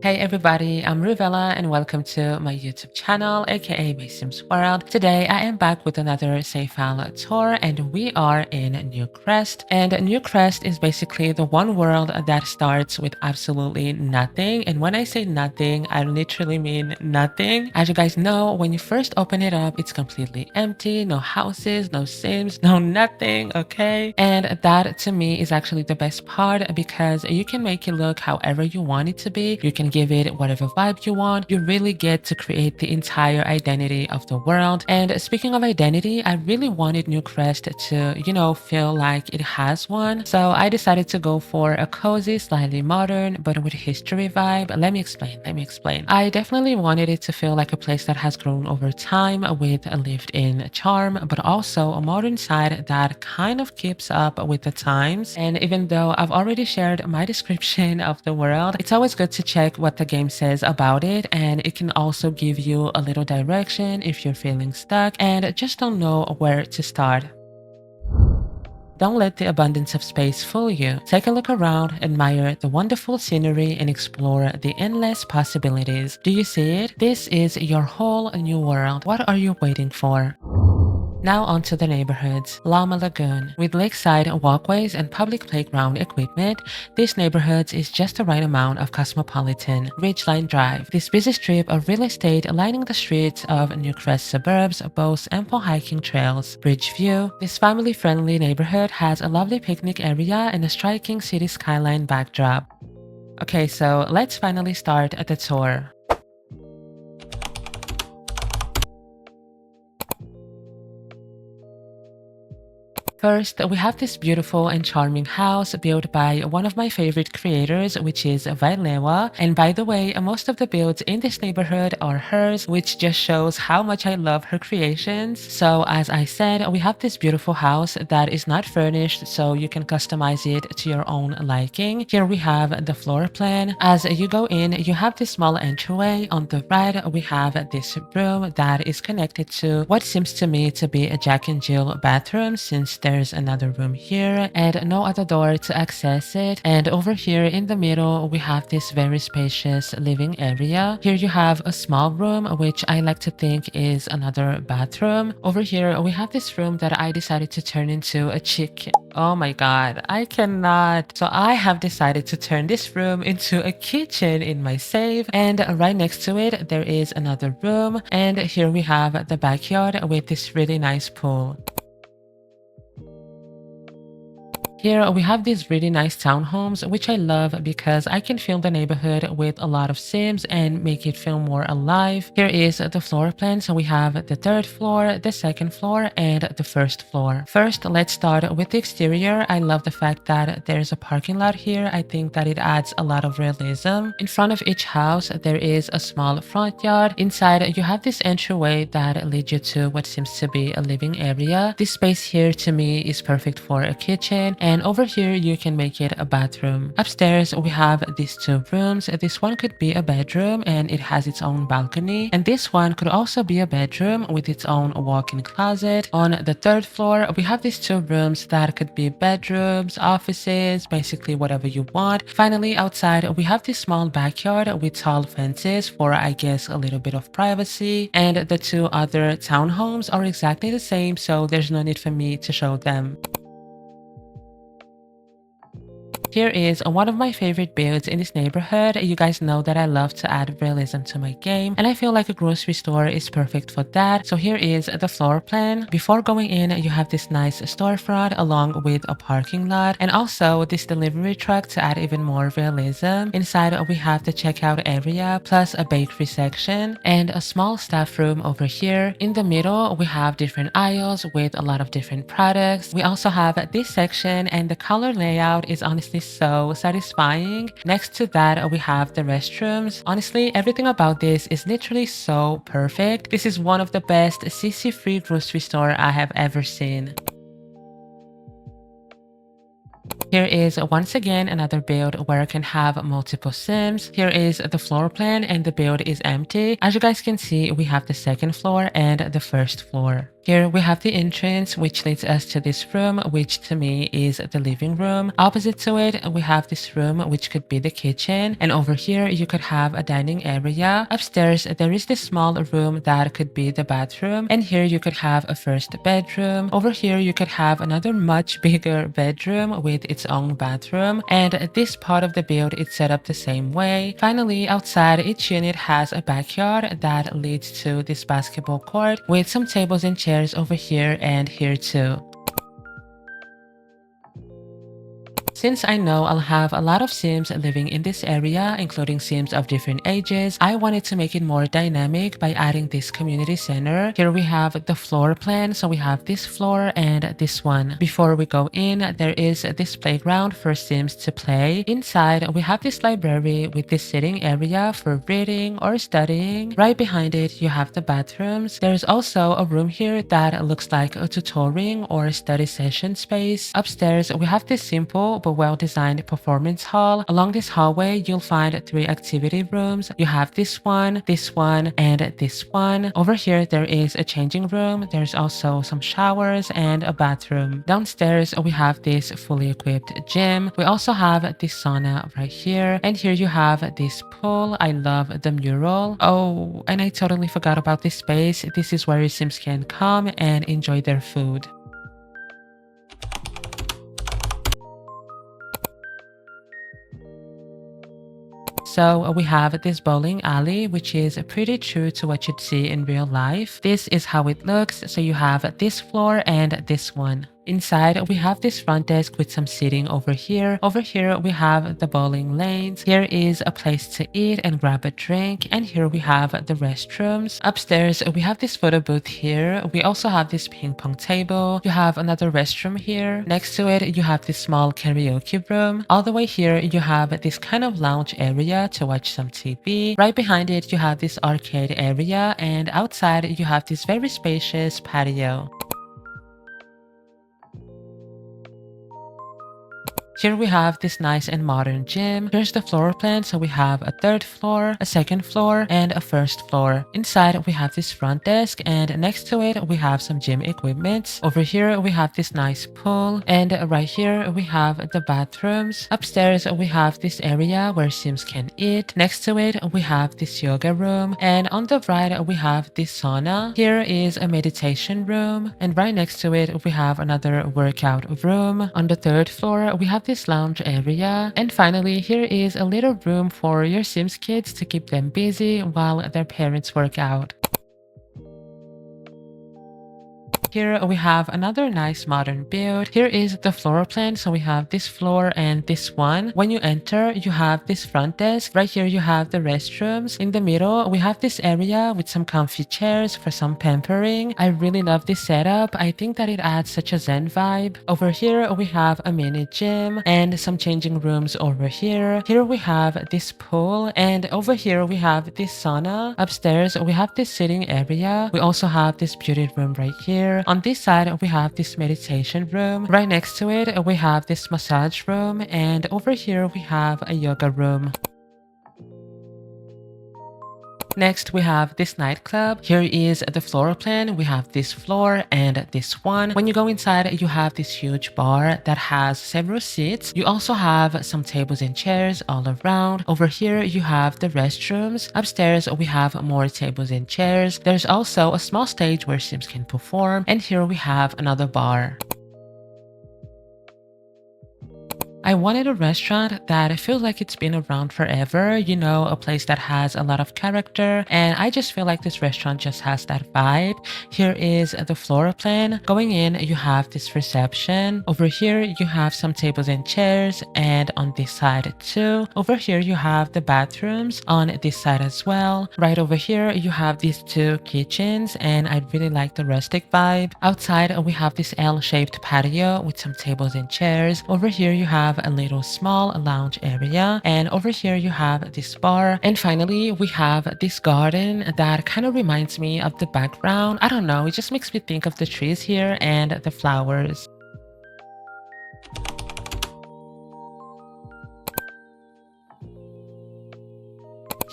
Hey everybody, I'm Ruvella and welcome to my YouTube channel, aka My Sims World. Today I am back with another save file tour and we are in Newcrest. And Newcrest is basically the one world that starts with absolutely nothing. And when I say nothing, I literally mean nothing. As you guys know, when you first open it up, it's completely empty, no houses, no Sims, no nothing, okay? And that to me is actually the best part because you can make it look however you want it to be. You can give it whatever vibe you want. You really get to create the entire identity of the world. And speaking of identity, I really wanted Newcrest to, feel like it has one. So I decided to go for a cozy, slightly modern, but with history vibe. Let me explain. I definitely wanted it to feel like a place that has grown over time with a lived-in charm, but also a modern side that kind of keeps up with the times. And even though I've already shared my description of the world, it's always good to check what the game says about it, and it can also give you a little direction if you're feeling stuck and just don't know where to start. Don't let the abundance of space fool you. Take a look around, admire the wonderful scenery, and explore the endless possibilities. Do you see it? This is your whole new world. What are you waiting for? Now onto the neighborhoods. Llama Lagoon. With lakeside walkways and public playground equipment, this neighborhood is just the right amount of cosmopolitan. Ridgeline Drive. This busy strip of real estate lining the streets of Newcrest suburbs boasts ample hiking trails. Bridgeview. This family-friendly neighborhood has a lovely picnic area and a striking city skyline backdrop. Okay, so let's finally start the tour. First, we have this beautiful and charming house built by one of my favorite creators, which is Vailewa. And by the way, most of the builds in this neighborhood are hers, which just shows how much I love her creations. So as I said, we have this beautiful house that is not furnished, so you can customize it to your own liking. Here we have the floor plan. As you go in, you have this small entryway. On the right, we have this room that is connected to what seems to me to be a Jack and Jill bathroom, since there's another room here and no other door to access it. And over here in the middle, we have this very spacious living area. Here you have a small room, which I like to think is another bathroom. Over here, we have this room that I decided to turn into a chicken. Oh my god, I cannot. So I have decided to turn this room into a kitchen in my save. And right next to it, there is another room. And here we have the backyard with this really nice pool. Here we have these really nice townhomes, which I love because I can fill the neighborhood with a lot of Sims and make it feel more alive. Here is the floor plan. So we have the third floor, the second floor, and the first floor. First, let's start with the exterior. I love the fact that there's a parking lot here. I think that it adds a lot of realism. In front of each house, there is a small front yard. Inside, you have this entryway that leads you to what seems to be a living area. This space here to me is perfect for a kitchen. And over here, you can make it a bathroom. Upstairs, we have these two rooms. This one could be a bedroom and it has its own balcony. And this one could also be a bedroom with its own walk-in closet. On the third floor, we have these two rooms that could be bedrooms, offices, basically whatever you want. Finally, outside, we have this small backyard with tall fences for, I guess, a little bit of privacy. And the two other townhomes are exactly the same, so there's no need for me to show them. Here is one of my favorite builds in this neighborhood. You guys know that I love to add realism to my game, and I feel like a grocery store is perfect for that. So here is the floor plan. Before going in, you have this nice storefront along with a parking lot, and also this delivery truck to add even more realism. Inside, we have the checkout area, plus a bakery section, and a small staff room over here. In the middle, we have different aisles with a lot of different products. We also have this section, and the color layout is honestly so satisfying. Next to that, we have the restrooms. Honestly, everything about this is literally so perfect. This is one of the best CC-free grocery store I have ever seen. Here is once again another build where I can have multiple Sims. Here is the floor plan and the build is empty. As you guys can see, we have the second floor and the first floor. Here we have the entrance, which leads us to this room, which to me is the living room. Opposite to it, we have this room, which could be the kitchen. And over here, you could have a dining area. Upstairs, there is this small room that could be the bathroom. And here you could have a first bedroom. Over here, you could have another much bigger bedroom with its own bathroom. And this part of the build is set up the same way. Finally, outside, each unit has a backyard that leads to this basketball court with some tables and chairs over here and here too. Since I know I'll have a lot of Sims living in this area, including Sims of different ages, I wanted to make it more dynamic by adding this community center. Here we have the floor plan, so we have this floor and this one. Before we go in, there is this playground for Sims to play. Inside, we have this library with this sitting area for reading or studying. Right behind it, you have the bathrooms. There's also a room here that looks like a tutoring or study session space. Upstairs, we have this simple but well-designed performance hall. Along this hallway, you'll find 3 activity rooms. You have this one, and this one. Over here, there is a changing room. There's also some showers and a bathroom. Downstairs, we have this fully equipped gym. We also have this sauna right here. And here you have this pool. I love the mural. Oh, and I totally forgot about this space. This is where your Sims can come and enjoy their food. So we have this bowling alley, which is pretty true to what you'd see in real life. This is how it looks. So you have this floor and this one. Inside, we have this front desk with some seating over here. Over here, we have the bowling lanes. Here is a place to eat and grab a drink. And here we have the restrooms. Upstairs, we have this photo booth here. We also have this ping pong table. You have another restroom here. Next to it, you have this small karaoke room. All the way here, you have this kind of lounge area to watch some TV. Right behind it, you have this arcade area. And outside, you have this very spacious patio. Here we have this nice and modern gym. Here's the floor plan, so we have a 3rd floor, a 2nd floor, and a 1st floor. Inside, we have this front desk, and next to it, we have some gym equipment. Over here, we have this nice pool, and right here, we have the bathrooms. Upstairs, we have this area where Sims can eat. Next to it, we have this yoga room, and on the right, we have this sauna. Here is a meditation room, and right next to it, we have another workout room. On the 3rd floor, we have this lounge area. And finally, here is a little room for your Sims kids to keep them busy while their parents work out. Here we have another nice modern build. Here is the floor plan. So we have this floor and this one. When you enter, you have this front desk. Right here, you have the restrooms. In the middle, we have this area with some comfy chairs for some pampering. I really love this setup. I think that it adds such a zen vibe. Over here, we have a mini gym and some changing rooms over here. Here we have this pool, and over here we have this sauna. Upstairs, we have this sitting area. We also have this beauty room right here. On this side, we have this meditation room. Right next to it, we have this massage room, and over here we have a yoga room. Next, we have this nightclub. Here is the floor plan. We have this floor and this one. When you go inside, you have this huge bar that has several seats. You also have some tables and chairs all around. Over here, you have the restrooms. Upstairs, we have more tables and chairs. There's also a small stage where Sims can perform. And here we have another bar. I wanted a restaurant that feels like it's been around forever, you know, a place that has a lot of character, and I just feel like this restaurant just has that vibe. Here is the floor plan. Going in, you have this reception. Over here, you have some tables and chairs, and on this side too. Over here, you have the bathrooms on this side as well. Right over here, you have these 2 kitchens, and I really like the rustic vibe. Outside, we have this L-shaped patio with some tables and chairs. Over here, you have a little small lounge area, and over here you have this bar, and finally we have this garden that kind of reminds me of the background. I don't know, it just makes me think of the trees here and the flowers.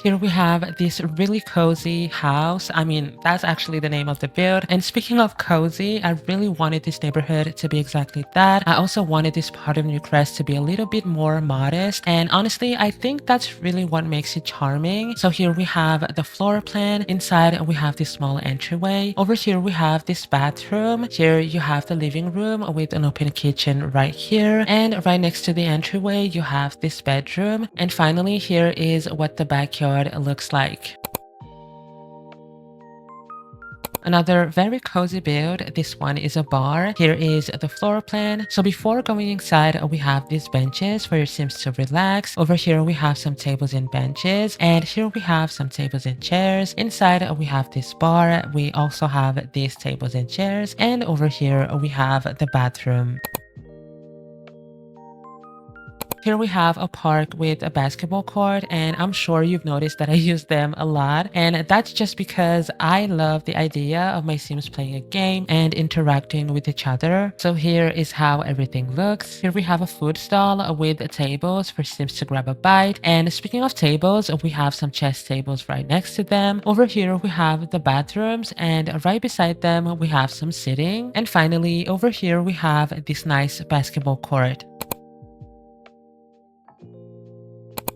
Here we have this really cozy house. I mean, that's actually the name of the build. And speaking of cozy, I really wanted this neighborhood to be exactly that. I also wanted this part of Newcrest to be a little bit more modest. And honestly, I think that's really what makes it charming. So here we have the floor plan. Inside, we have this small entryway. Over here, we have this bathroom. Here you have the living room with an open kitchen right here. And right next to the entryway, you have this bedroom. And finally, here is what the backyard looks like. Another very cozy build. This one is a bar. Here is the floor plan. So before going inside, we have these benches for your Sims to relax. Over here, we have some tables and benches. And here we have some tables and chairs. Inside, we have this bar. We also have these tables and chairs. And over here, we have the bathroom. Here we have a park with a basketball court, and I'm sure you've noticed that I use them a lot, and that's just because I love the idea of my Sims playing a game and interacting with each other. So here is how everything looks. Here we have a food stall with tables for Sims to grab a bite, and speaking of tables, we have some chess tables right next to them. Over here we have the bathrooms, and right beside them we have some sitting, and finally over here we have this nice basketball court.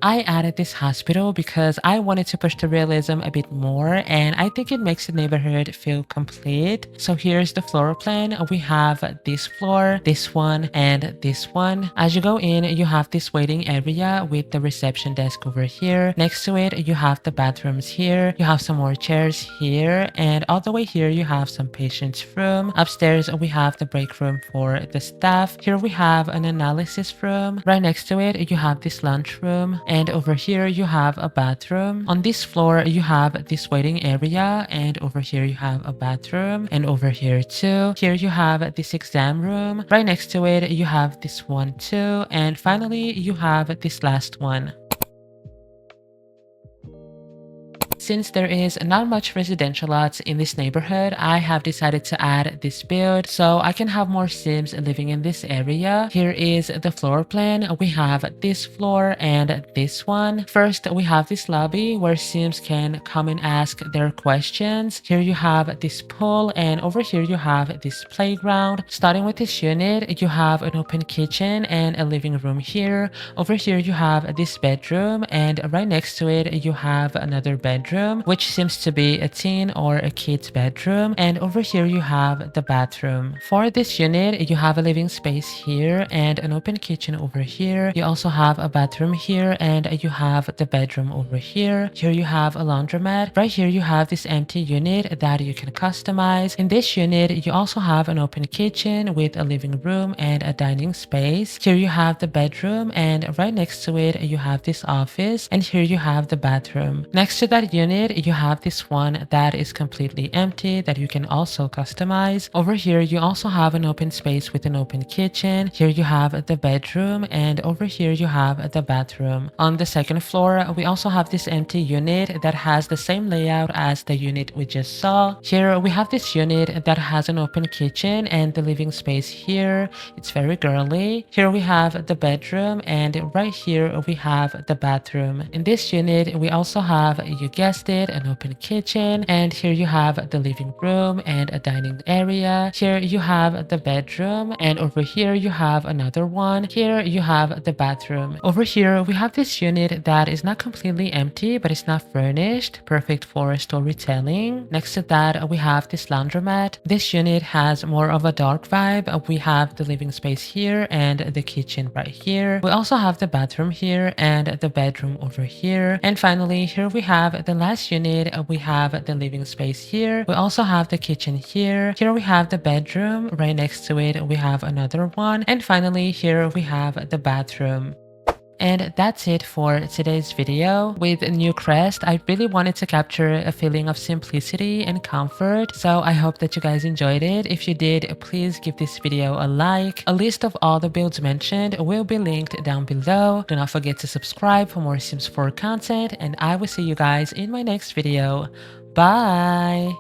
I added this hospital because I wanted to push the realism a bit more, and I think it makes the neighborhood feel complete. So here's the floor plan. We have this floor, this one, and this one. As you go in, you have this waiting area with the reception desk over here. Next to it, you have the bathrooms here. You have some more chairs here, and all the way here, you have some patient's room. Upstairs, we have the break room for the staff. Here we have an analysis room. Right next to it, you have this lunch room. And over here you have a bathroom. On this floor you have this waiting area, and over here you have a bathroom, and over here too. Here you have this exam room. Right next to it you have this one too, and finally you have this last one. Since there is not much residential lots in this neighborhood, I have decided to add this build so I can have more Sims living in this area. Here is the floor plan. We have this floor and this one. First, we have this lobby where Sims can come and ask their questions. Here you have this pool, and over here you have this playground. Starting with this unit, you have an open kitchen and a living room here. Over here you have this bedroom, and right next to it you have another bedroom, which seems to be a teen or a kid's bedroom, and over here you have the bathroom. For this unit, you have a living space here and an open kitchen over here. You also have a bathroom here, and you have the bedroom over here. Here you have a laundromat. Right here you have this empty unit that you can customize. In this unit, you also have an open kitchen with a living room and a dining space. Here you have the bedroom, and right next to it you have this office, and here you have the bathroom. Next to that unit, you have this one that is completely empty that you can also customize. Over here you also have an open space with an open kitchen. Here you have the bedroom, and over here you have the bathroom. On the second floor, we also have this empty unit that has the same layout as the unit we just saw. Here we have this unit that has an open kitchen and the living space here. It's very girly. Here we have the bedroom, and right here we have the bathroom. In this unit we also have, you guessed it, an open kitchen, and here you have the living room and a dining area. Here you have the bedroom, and over here you have another one. Here you have the bathroom. Over here we have this unit that is not completely empty, but it's not furnished, perfect for storytelling. Next to that we have this laundromat. This unit has more of a dark vibe. We have the living space here and the kitchen right here. We also have the bathroom here and the bedroom over here, and finally here we have the last unit. We have the living space here. We also have the kitchen here. Here we have the bedroom. Right next to it we have another one, and finally here we have the bathroom. And that's it for today's video. With Newcrest, I really wanted to capture a feeling of simplicity and comfort, so I hope that you guys enjoyed it. If you did, please give this video a like. A list of all the builds mentioned will be linked down below. Do not forget to subscribe for more Sims 4 content, and I will see you guys in my next video. Bye!